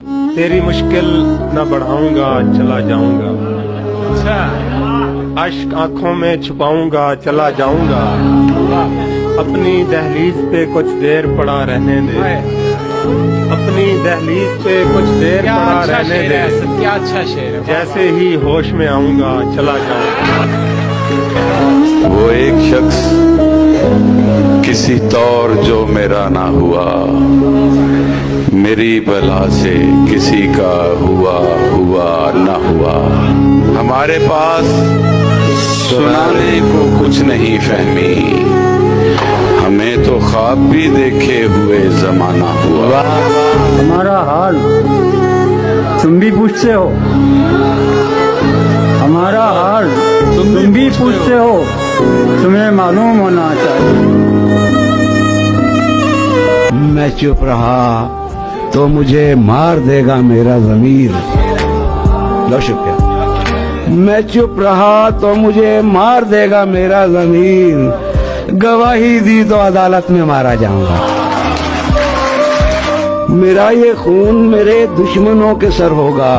तेरी मुश्किल न बढ़ाऊंगा चला जाऊंगा, अश्क आंखों में छुपाऊंगा चला जाऊंगा, अपनी दहलीज पे कुछ देर पड़ा रहने दे, अपनी दहलीज पे कुछ देर पड़ा रहने दे, क्या अच्छा शेर है। जैसे ही होश में आऊंगा चला जाऊंगा। वो एक शख्स किसी तौर जो मेरा ना हुआ, मेरी बला से किसी का हुआ ना हुआ। हमारे पास सुनाने को कुछ नहीं फहमी, हमें तो ख्वाब भी देखे हुए जमाना हुआ। हमारा हाल तुम भी पूछते हो, हमारा हाल तुम भी पूछते हो, तुम्हें मालूम होना चाहिए। मैं चुप रहा तो मुझे मार देगा मेरा ज़मीर। लो शुक्रिया। मैं चुप रहा तो मुझे मार देगा मेरा ज़मीर, गवाही दी तो अदालत में मारा जाऊंगा। मेरा ये खून मेरे दुश्मनों के सर होगा,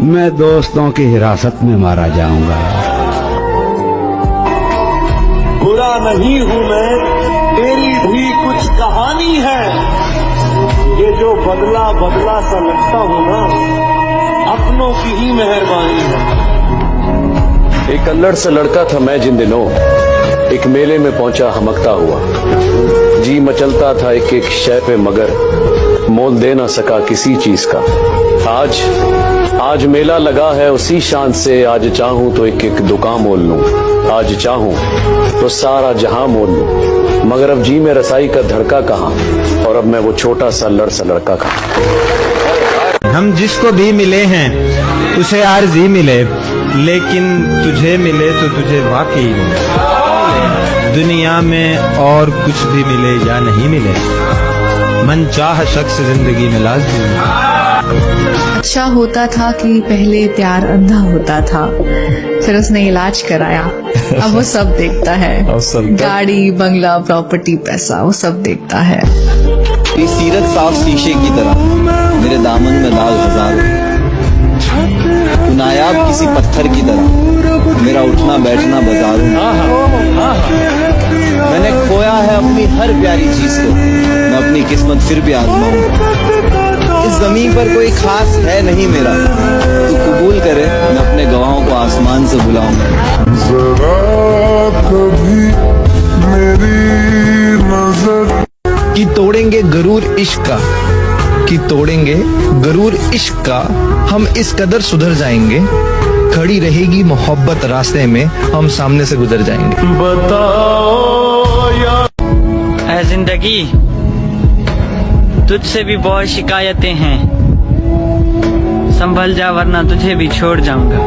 मैं दोस्तों की हिरासत में मारा जाऊंगा। बुरा नहीं हूँ मैं, तेरी भी कुछ कहानी है, ये जो बदला बदला सा लगता हूँ ना, अपनों की ही मेहरबानी है। एक अल्लड़ सा लड़का था मैं जिन दिनों, एक मेले में पहुंचा हमकता हुआ, जी मचलता था एक एक शय पे मगर मोल दे ना सका किसी चीज का। आज मेला लगा है उसी शान से, आज चाहूं तो एक एक दुकान मोल लूं, आज चाहूं तो सारा जहां मोल लूं, मगर अब जी में रसाई का धड़का कहां, और अब मैं वो छोटा सा लड़का कहां। हम जिसको भी मिले हैं उसे आरज़ी मिले, लेकिन तुझे मिले तो तुझे वाकई मिले। दुनिया में और कुछ भी मिले या नहीं मिले, मन चाह शख्स जिंदगी में लाज़मी है। अच्छा होता था कि पहले प्यार अंधा होता था, फिर उसने इलाज कराया, अब वो सब देखता है, गाड़ी बंगला प्रॉपर्टी पैसा वो सब देखता है। मेरी सीरत साफ शीशे की तरह, मेरे दामन में दाग हजारों, नायाब किसी पत्थर की तरह, मेरा उठना बैठना बाजारों में। मैंने खोया है अपनी हर प्यारी चीज को, मैं अपनी किस्मत फिर भी आजमाऊंगा। इस जमीन पर कोई खास है नहीं मेरा, तू कबूल करे मैं अपने गवाहों को आसमान से बुलाऊंगा। जरा कभी मेरी नजर कि तोड़ेंगे गरूर इश्क का, कि तोड़ेंगे गरूर इश्क का, हम इस कदर सुधर जाएंगे, खड़ी रहेगी मोहब्बत रास्ते में, हम सामने से गुजर जाएंगे। बताओ ऐ जिंदगी तुझसे भी बहुत शिकायतें हैं, संभल जा वरना तुझे भी छोड़ जाऊंगा।